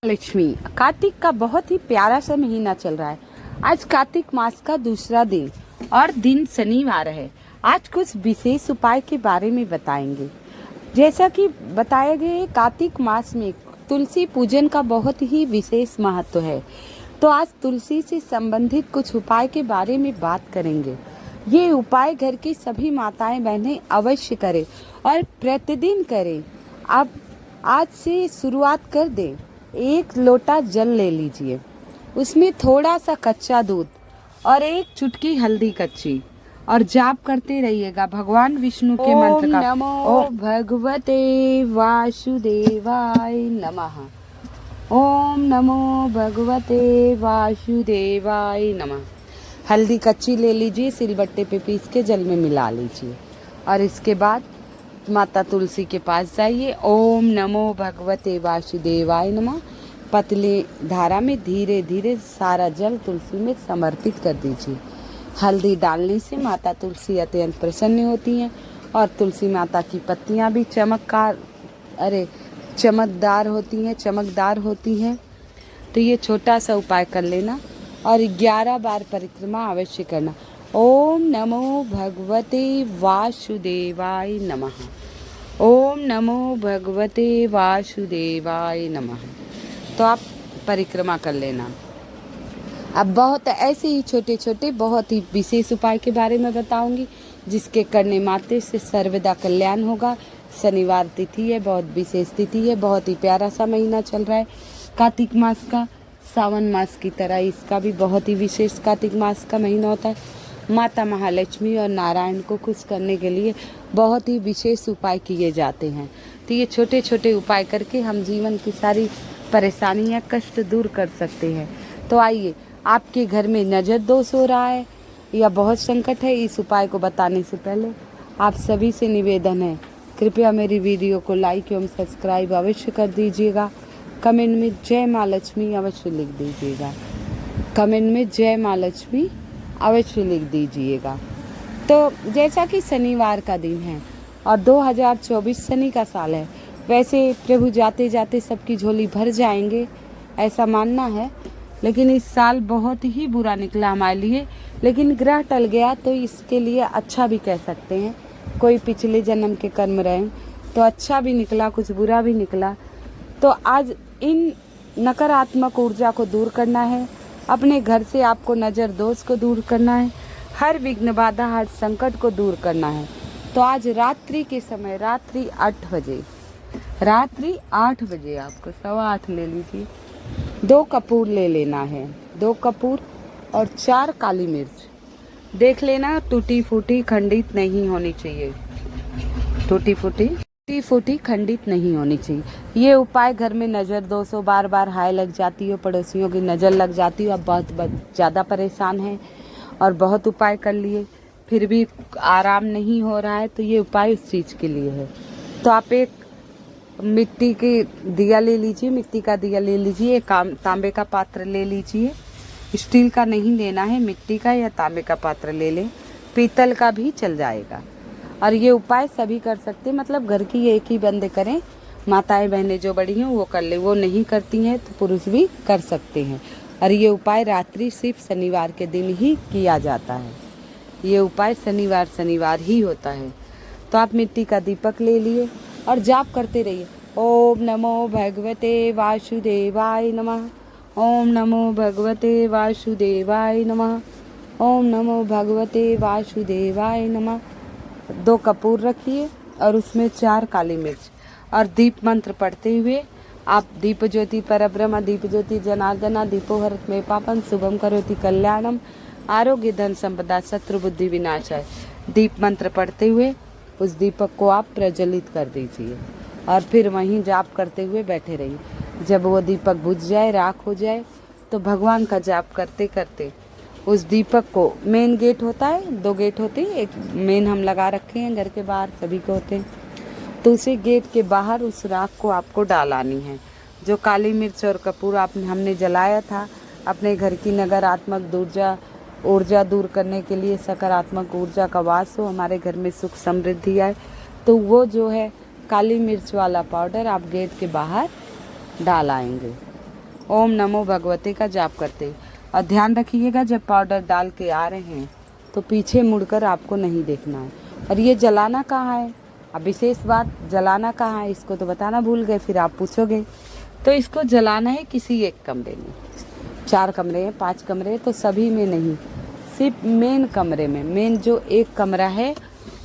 लक्ष्मी। कार्तिक का बहुत ही प्यारा सा महीना चल रहा है। आज कार्तिक मास का दूसरा दिन और दिन शनिवार है। आज कुछ विशेष उपाय के बारे में बताएंगे। जैसा कि बताया गया है, कार्तिक मास में तुलसी पूजन का बहुत ही विशेष महत्व है। तो आज तुलसी से संबंधित कुछ उपाय के बारे में बात करेंगे। ये उपाय घर की सभी माताएं बहनें अवश्य करें और प्रतिदिन करें। अब आज से शुरुआत कर दें। 1 लोटा जल ले लीजिए, उसमें थोड़ा सा कच्चा दूध और 1 चुटकी हल्दी कच्ची, और जाप करते रहिएगा भगवान विष्णु के मंत्र का। नमो भगवते वासुदेवाय नमः। ओम नमो भगवते वासुदेवाय नमः। हल्दी कच्ची ले लीजिए, सिलबट्टे पे पीस के जल में मिला लीजिए और इसके बाद माता तुलसी के पास जाइए। ओम नमो भगवते वासुदेवाय नमः। पतली धारा में धीरे धीरे सारा जल तुलसी में समर्पित कर दीजिए। हल्दी डालने से माता तुलसी अत्यंत प्रसन्न होती हैं और तुलसी माता की पत्तियां भी चमकदार होती हैं। तो ये छोटा सा उपाय कर लेना और 11 बार परिक्रमा अवश्य करना। ओम नमो भगवते वासुदेवाय नमः। ओम नमो भगवते वासुदेवाय नमः। तो आप परिक्रमा कर लेना। अब बहुत ऐसे ही छोटे छोटे बहुत ही विशेष उपाय के बारे में बताऊंगी, जिसके करने मात्र से सर्वदा कल्याण होगा। शनिवार तिथि है, बहुत विशेष तिथि है। बहुत ही प्यारा सा महीना चल रहा है कार्तिक मास का। सावन मास की तरह इसका भी बहुत ही विशेष कार्तिक मास का महीना होता है। माता महालक्ष्मी और नारायण को खुश करने के लिए बहुत ही विशेष उपाय किए जाते हैं। तो ये छोटे छोटे उपाय करके हम जीवन की सारी परेशानियां कष्ट दूर कर सकते हैं। तो आइए, आपके घर में नजर दोष हो रहा है या बहुत संकट है, इस उपाय को बताने से पहले आप सभी से निवेदन है, कृपया मेरी वीडियो को लाइक एवं सब्सक्राइब अवश्य कर दीजिएगा। कमेंट में जय माँ लक्ष्मी अवश्य लिख दीजिएगा। कमेंट में जय माँ लक्ष्मी अवश्य लिख दीजिएगा। तो जैसा कि शनिवार का दिन है और 2024 शनि का साल है, वैसे प्रभु जाते जाते सबकी झोली भर जाएंगे ऐसा मानना है, लेकिन इस साल बहुत ही बुरा निकला हमारे लिए। लेकिन ग्रह टल गया तो इसके लिए अच्छा भी कह सकते हैं। कोई पिछले जन्म के कर्म रहे तो अच्छा भी निकला, कुछ बुरा भी निकला। तो आज इन नकारात्मक ऊर्जा को दूर करना है। अपने घर से आपको नज़र दोष को दूर करना है। हर विघ्न बाधा, हर संकट को दूर करना है। तो आज रात्रि के समय, रात्रि 8 बजे आपको 8:15 ले लीजिए। 2 कपूर ले लेना है, 2 कपूर और 4 काली मिर्च। देख लेना टूटी फूटी खंडित नहीं होनी चाहिए। टूटी फूटी खंडित नहीं होनी चाहिए। ये उपाय घर में नज़र दोषों, बार बार हाय लग जाती हो, पड़ोसियों की नज़र लग जाती हो, अब बहुत ज़्यादा परेशान है और बहुत उपाय कर लिए फिर भी आराम नहीं हो रहा है, तो ये उपाय उस चीज़ के लिए है। तो आप एक मिट्टी की दिया ले लीजिए, मिट्टी का दिया ले लीजिए। एक तांबे का पात्र ले लीजिए। स्टील का नहीं लेना है, मिट्टी का या तांबे का पात्र ले लें, पीतल का भी चल जाएगा। और ये उपाय सभी कर सकते हैं, मतलब घर की एक ही बंदे करें। माताएं बहनें जो बड़ी हैं वो कर ले, वो नहीं करती हैं तो पुरुष भी कर सकते हैं। और ये उपाय रात्रि सिर्फ शनिवार के दिन ही किया जाता है। ये उपाय शनिवार ही होता है। तो आप मिट्टी का दीपक ले लिए और जाप करते रहिए। ओम नमो भगवते वासुदेवाय नमः। ओम नमो भगवते वासुदेवाय नमः। ओम नमो भगवते वासुदेवाय नमः। 2 कपूर रखिए और उसमें 4 काली मिर्च, और दीप मंत्र पढ़ते हुए आप दीप ज्योति परब्रह्म दीप ज्योति जनार्दना दीपो हरत में पापम शुभम करोति कल्याणम आरोग्य धन संपदा शत्रु बुद्धि विनाशाय, दीप मंत्र पढ़ते हुए उस दीपक को आप प्रज्वलित कर दीजिए और फिर वहीं जाप करते हुए बैठे रहिए। जब वो दीपक बुझ जाए, राख हो जाए, तो भगवान का जाप करते करते उस दीपक को, मेन गेट होता है, 2 गेट होते हैं, एक मेन हम लगा रखे हैं घर के बाहर, सभी को होते हैं, तो उसी गेट के बाहर उस राख को आपको डालानी है। जो काली मिर्च और कपूर हमने जलाया था, अपने घर की नकारात्मक ऊर्जा दूर करने के लिए, सकारात्मक ऊर्जा का वास हो, हमारे घर में सुख समृद्धि आए, तो वो जो है काली मिर्च वाला पाउडर आप गेट के बाहर डाल आएंगे। ओम नमो भगवते का जाप करते। और ध्यान रखिएगा जब पाउडर डाल के आ रहे हैं तो पीछे मुड़कर आपको नहीं देखना है। और ये जलाना कहाँ है? अब विशेष बात, जलाना कहाँ है इसको तो बताना भूल गए, फिर आप पूछोगे। तो इसको जलाना है किसी एक कमरे में। 4 कमरे हैं, 5 कमरे हैं, तो सभी में नहीं, सिर्फ मेन कमरे में, मेन जो एक कमरा है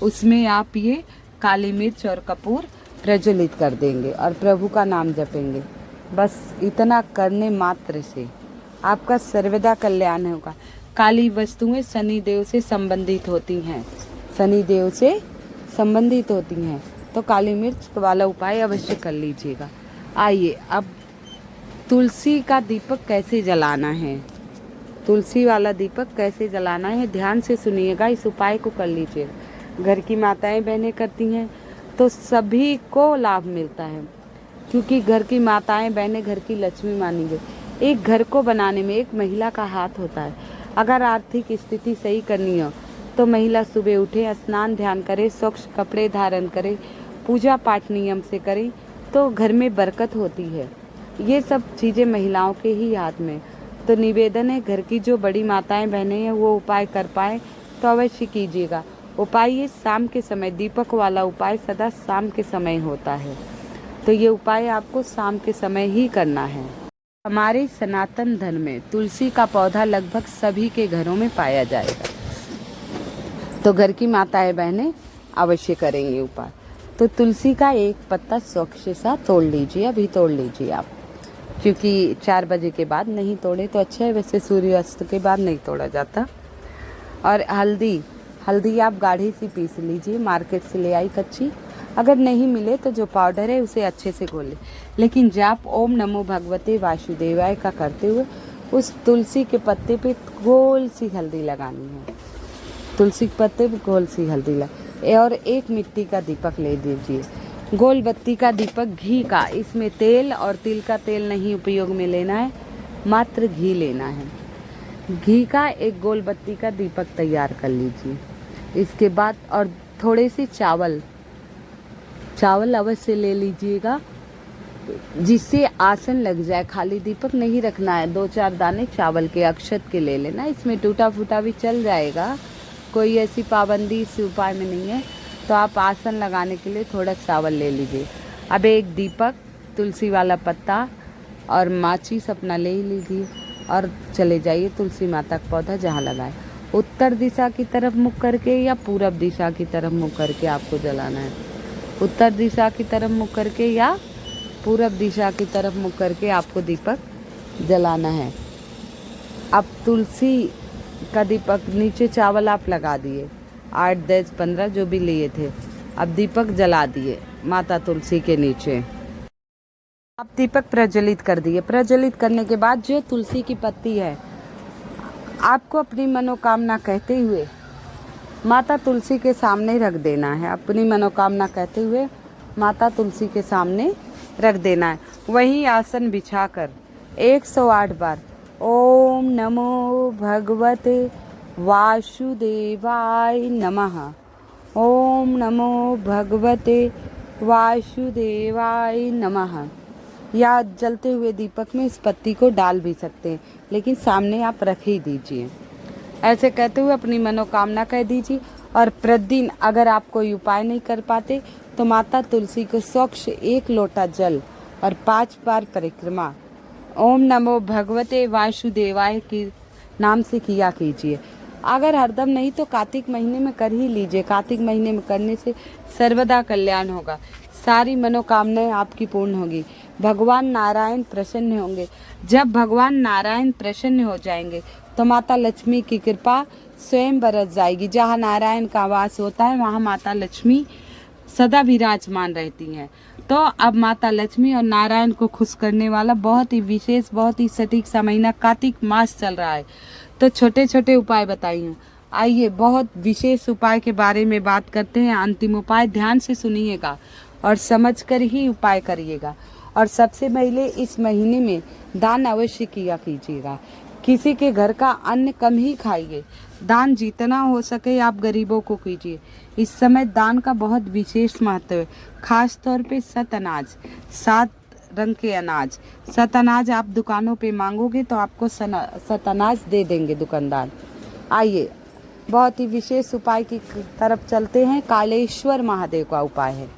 उसमें आप ये काली मिर्च और कपूर प्रज्वलित कर देंगे और प्रभु का नाम जपेंगे। बस इतना करने मात्र से आपका सर्वदा कल्याण होगा। काली वस्तुएं शनिदेव से संबंधित होती हैं, शनिदेव से संबंधित होती हैं, तो काली मिर्च वाला उपाय अवश्य कर लीजिएगा। आइए अब तुलसी का दीपक कैसे जलाना है, तुलसी वाला दीपक कैसे जलाना है, ध्यान से सुनिएगा, इस उपाय को कर लीजिएगा। घर की माताएं बहनें करती हैं तो सभी को लाभ मिलता है, क्योंकि घर की माताएं बहनें घर की लक्ष्मी मानी गई। एक घर को बनाने में एक महिला का हाथ होता है। अगर आर्थिक स्थिति सही करनी हो तो महिला सुबह उठे, स्नान ध्यान करे, स्वच्छ कपड़े धारण करे, पूजा पाठ नियम से करे, तो घर में बरकत होती है। ये सब चीज़ें महिलाओं के ही हाथ में। तो निवेदन है, घर की जो बड़ी माताएं बहनें हैं वो उपाय कर पाए तो अवश्य कीजिएगा। उपाय ये शाम के समय, दीपक वाला उपाय सदा शाम के समय होता है, तो ये उपाय आपको शाम के समय ही करना है। हमारे सनातन धर्म में तुलसी का पौधा लगभग सभी के घरों में पाया जाएगा, तो घर की माताएं बहनें अवश्य करेंगे उपाय। तो तुलसी का एक पत्ता स्वच्छ सा तोड़ लीजिए, अभी तोड़ लीजिए आप, क्योंकि 4 बजे के बाद नहीं तोड़े तो अच्छा है, वैसे सूर्यास्त के बाद नहीं तोड़ा जाता। और हल्दी आप गाढ़ी सी पीस लीजिए, मार्केट से ले आई कच्ची, अगर नहीं मिले तो जो पाउडर है उसे अच्छे से घोल ले। लेकिन जाप ओम नमो भगवते वासुदेवाय का करते हुए उस तुलसी के पत्ते पे गोल सी हल्दी लगानी है, तुलसी के पत्ते पे गोल सी हल्दी और एक मिट्टी का दीपक ले लीजिए, गोल बत्ती का दीपक घी का, इसमें तेल और तिल का तेल नहीं उपयोग में लेना है, मात्र घी लेना है। घी का एक गोल बत्ती का दीपक तैयार कर लीजिए। इसके बाद और थोड़े से चावल अवश्य ले लीजिएगा, जिससे आसन लग जाए। खाली दीपक नहीं रखना है, 2-4 दाने चावल के अक्षत के ले लेना, इसमें टूटा फूटा भी चल जाएगा, कोई ऐसी पाबंदी इस उपाय में नहीं है। तो आप आसन लगाने के लिए थोड़ा चावल ले लीजिए। अब एक दीपक, तुलसी वाला पत्ता और माचिस अपना ले ही लीजिए और चले जाइए तुलसी माता का पौधा जहाँ लगाए। उत्तर दिशा की तरफ मुख करके या पूरब दिशा की तरफ मुख करके आपको जलाना है। उत्तर दिशा की तरफ मुख करके या पूरब दिशा की तरफ मुख करके आपको दीपक जलाना है। अब तुलसी का दीपक, नीचे चावल आप लगा दिए, 8, 10, 15 जो भी लिए थे, अब दीपक जला दिए माता तुलसी के नीचे। आप दीपक प्रज्वलित कर दिए। प्रज्वलित करने के बाद जो तुलसी की पत्ती है आपको अपनी मनोकामना कहते हुए माता तुलसी के सामने रख देना है। अपनी मनोकामना कहते हुए माता तुलसी के सामने रख देना है। वहीं आसन बिछाकर 108 बार ओम नमो भगवते वासुदेवाय नमः, ओम नमो भगवते वासुदेवाय नमः, या जलते हुए दीपक में इस पत्ती को डाल भी सकते हैं, लेकिन सामने आप रख ही दीजिए। ऐसे कहते हुए अपनी मनोकामना कह दीजिए। और प्रतिदिन अगर आप कोई उपाय नहीं कर पाते तो माता तुलसी को स्वच्छ 1 लोटा जल और 5 बार परिक्रमा ओम नमो भगवते वासुदेवाय के नाम से किया कीजिए। अगर हरदम नहीं तो कार्तिक महीने में कर ही लीजिए। कार्तिक महीने में करने से सर्वदा कल्याण होगा, सारी मनोकामनाएं आपकी पूर्ण होगी, भगवान नारायण प्रसन्न होंगे। जब भगवान नारायण प्रसन्न हो जाएंगे तो माता लक्ष्मी की कृपा स्वयं बरस जाएगी। जहाँ नारायण का वास होता है वहाँ माता लक्ष्मी सदा विराजमान रहती हैं। तो अब माता लक्ष्मी और नारायण को खुश करने वाला बहुत ही विशेष, बहुत ही सटीक सा महीना कार्तिक मास चल रहा है। तो छोटे छोटे उपाय बताई हूँ। आइए बहुत विशेष उपाय के बारे में बात करते हैं। अंतिम उपाय ध्यान से सुनिएगा और समझ कर ही उपाय करिएगा। और सबसे पहले इस महीने में दान अवश्य किया कीजिएगा। किसी के घर का अन्न कम ही खाइए, दान जितना हो सके आप गरीबों को कीजिए। इस समय दान का बहुत विशेष महत्व है, खास तौर पे सत अनाज, 7 रंग के अनाज। सतअनाज आप दुकानों पे मांगोगे तो आपको सतअनाज दे देंगे दुकानदार। आइए बहुत ही विशेष उपाय की तरफ चलते हैं। कालेश्वर महादेव का उपाय है।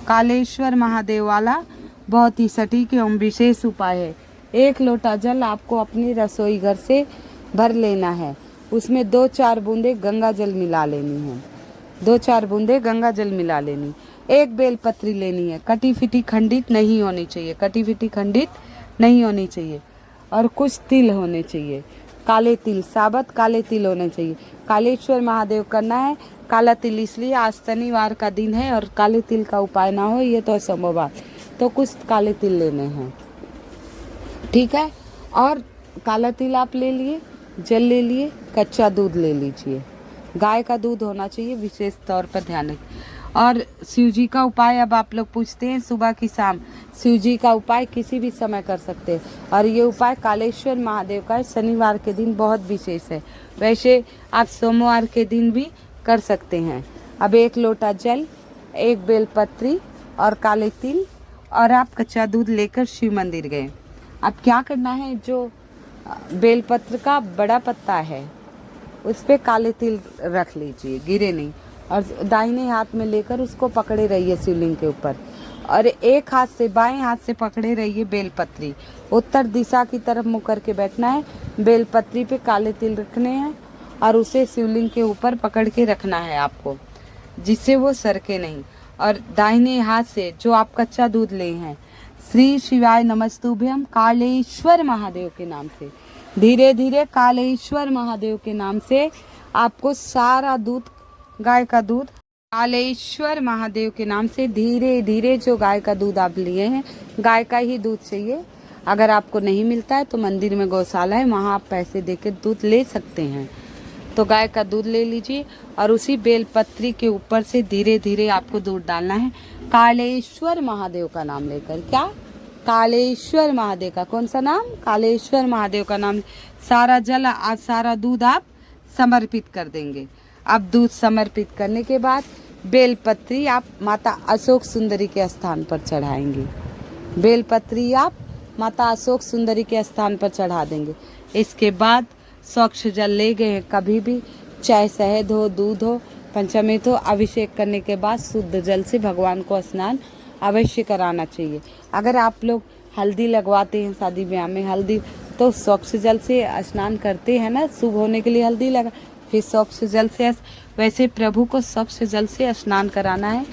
कालेश्वर महादेव वाला बहुत ही सटीक एवं विशेष उपाय है। 1 लोटा जल आपको अपनी रसोई घर से भर लेना है। उसमें 2-4 बूंदे गंगा जल मिला लेनी है। 2-4 बूंदे गंगा जल मिला लेनी। 1 बेलपत्री लेनी है। कटी फिटी खंडित नहीं होनी चाहिए। कटी फिटी खंडित नहीं होनी चाहिए। और कुछ तिल होने चाहिए। काले तिल, साबत काले तिल होने चाहिए। कालेश्वर महादेव करना है। काला तिल इसलिए आज शनिवार का दिन है और काले तिल का उपाय ना हो ये तो असंभव बात, तो कुछ काले तिल लेने हैं, ठीक है। और काला तिल आप ले लिए, जल ले लिए, कच्चा दूध ले लीजिए। गाय का दूध होना चाहिए, विशेष तौर पर ध्यान रखें। और शिव जी का उपाय अब आप लोग पूछते हैं सुबह की शाम। शिव जी का उपाय किसी भी समय कर सकते हैं और ये उपाय कालेश्वर महादेव का शनिवार के दिन बहुत विशेष है। वैसे आप सोमवार के दिन भी कर सकते हैं। अब 1 लोटा जल, 1 बेलपत्री और काले तिल और आप कच्चा दूध लेकर शिव मंदिर गए। अब क्या करना है, जो बेलपत्र का बड़ा पत्ता है उस पे काले तिल रख लीजिए, गिरे नहीं, और दाहिने हाथ में लेकर उसको पकड़े रहिए शिवलिंग के ऊपर और एक हाथ से, बाएं हाथ से पकड़े रहिए बेलपत्री। उत्तर दिशा की तरफ मुँह करके बैठना है। बेलपत्री पे काले तिल रखने हैं और उसे शिवलिंग के ऊपर पकड़ के रखना है आपको, जिससे वो सरके नहीं। और दाहिने हाथ से जो आप कच्चा दूध ले हैं, श्री शिवाय नमस्तुभ्यम कालेश्वर महादेव के नाम से, धीरे धीरे कालेश्वर महादेव के नाम से आपको सारा दूध, गाय का दूध, कालेश्वर महादेव के नाम से धीरे धीरे जो गाय का दूध आप लिए हैं, गाय का ही दूध चाहिए। अगर आपको नहीं मिलता है तो मंदिर में गौशाला है, वहाँ आप पैसे देकर दूध ले सकते हैं। तो गाय का दूध ले लीजिए और उसी बेलपत्री के ऊपर से धीरे धीरे आपको दूध डालना है, कालेश्वर महादेव का नाम लेकर। क्या? कालेश्वर महादेव का कौन सा नाम? कालेश्वर महादेव का नाम। सारा जल, आज सारा दूध आप समर्पित कर देंगे। अब दूध समर्पित करने के बाद बेलपत्री आप माता अशोक सुंदरी के स्थान पर चढ़ाएंगे। बेलपत्री आप माता अशोक सुंदरी के स्थान पर चढ़ा देंगे। इसके बाद स्वच्छ जल ले गए, कभी भी चाहे शहद हो, दूध हो, पंचामृत हो, अभिषेक करने के बाद शुद्ध जल से भगवान को स्नान अवश्य कराना चाहिए। अगर आप लोग हल्दी लगवाते हैं शादी ब्याह में, हल्दी तो स्वच्छ जल से स्नान करते हैं ना, शुभ होने के लिए हल्दी लगा, फिर स्वच्छ जल से, वैसे प्रभु को स्वच्छ जल से स्नान कराना है,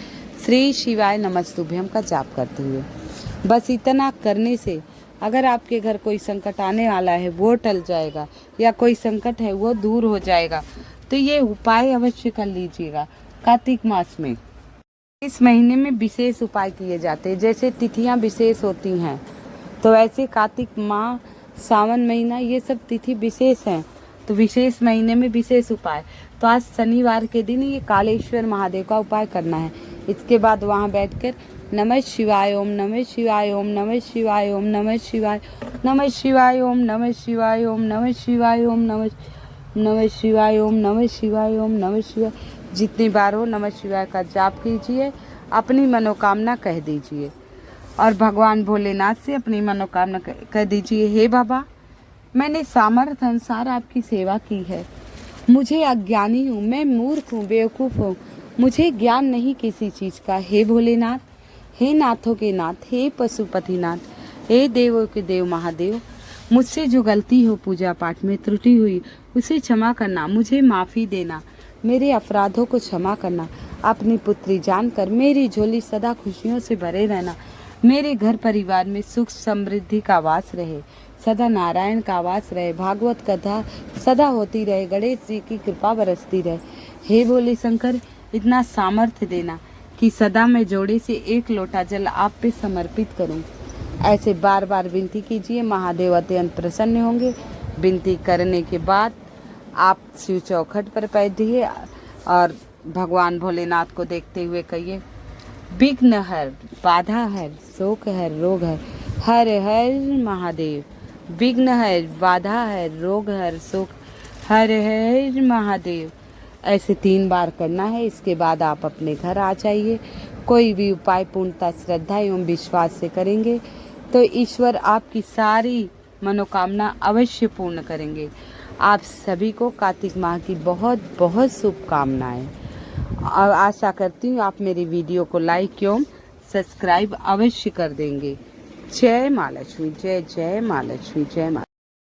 श्री शिवाय नमस्तुभ्यम का जाप करते हुए। बस इतना करने से अगर आपके घर कोई संकट आने वाला है वो टल जाएगा, या कोई संकट है वो दूर हो जाएगा। तो ये उपाय अवश्य कर लीजिएगा। कार्तिक मास में इस महीने में विशेष उपाय किए जाते हैं, जैसे तिथियां विशेष होती हैं तो वैसे कार्तिक माह, सावन महीना, ये सब तिथि विशेष हैं, तो विशेष महीने में विशेष उपाय। तो आज शनिवार के दिन ये कालेश्वर महादेव का उपाय करना है। इसके बाद वहाँ बैठकर नमः शिवाय ओम, नमः शिवाय ओम, नमः शिवाय ओम, नमः शिवाय, नमः शिवाय ओम, नमः शिवाय ओम, नमः शिवाय ओम, नमः शिवाय ओम, नमः शिवाय ओम, नमः शिवाय, जितनी बार हो नमः शिवाय का जाप कीजिए। अपनी मनोकामना कह दीजिए और भगवान भोलेनाथ से अपनी मनोकामना कह दीजिए, हे बाबा, मैंने सामर्थ्य अनुसार आपकी सेवा की है। मुझे अज्ञानी हूँ, मैं मूर्ख हूँ, बेवकूफ़ हूँ, मुझे ज्ञान नहीं किसी चीज़ का। हे भोलेनाथ, हे नाथों के नाथ, हे पशुपतिनाथ, हे देवों के देव महादेव, मुझसे जो गलती हो पूजा पाठ में त्रुटि हुई उसे क्षमा करना, मुझे माफ़ी देना, मेरे अपराधों को क्षमा करना। अपनी पुत्री जानकर मेरी झोली सदा खुशियों से भरे रहना। मेरे घर परिवार में सुख समृद्धि का वास रहे, सदा नारायण का वास रहे, भागवत कथा सदा होती रहे, गणेश जी की कृपा बरसती रहे। हे भोले शंकर, इतना सामर्थ्य देना कि सदा मैं जोड़े से 1 लोटा जल आप पे समर्पित करूं। ऐसे बार बार विनती कीजिए, महादेव अत्यंत प्रसन्न होंगे। विनती करने के बाद आप शिव चौखट पर बैठिए और भगवान भोलेनाथ को देखते हुए कहिए, विघ्न हर, बाधा हर, शोक हर, रोग हर, हर हर महादेव। विघ्न हर, बाधा हर, रोग हर, शोक, हर हर महादेव। ऐसे 3 बार करना है। इसके बाद आप अपने घर आ जाइए। कोई भी उपाय पूर्णतः श्रद्धा एवं विश्वास से करेंगे तो ईश्वर आपकी सारी मनोकामना अवश्य पूर्ण करेंगे। आप सभी को कार्तिक माह की बहुत बहुत शुभकामनाएं। और आशा करती हूँ आप मेरी वीडियो को लाइक एवं सब्सक्राइब अवश्य कर देंगे। जय माँ लक्ष्मी, जय जय माँ लक्ष्मी, जय माँ।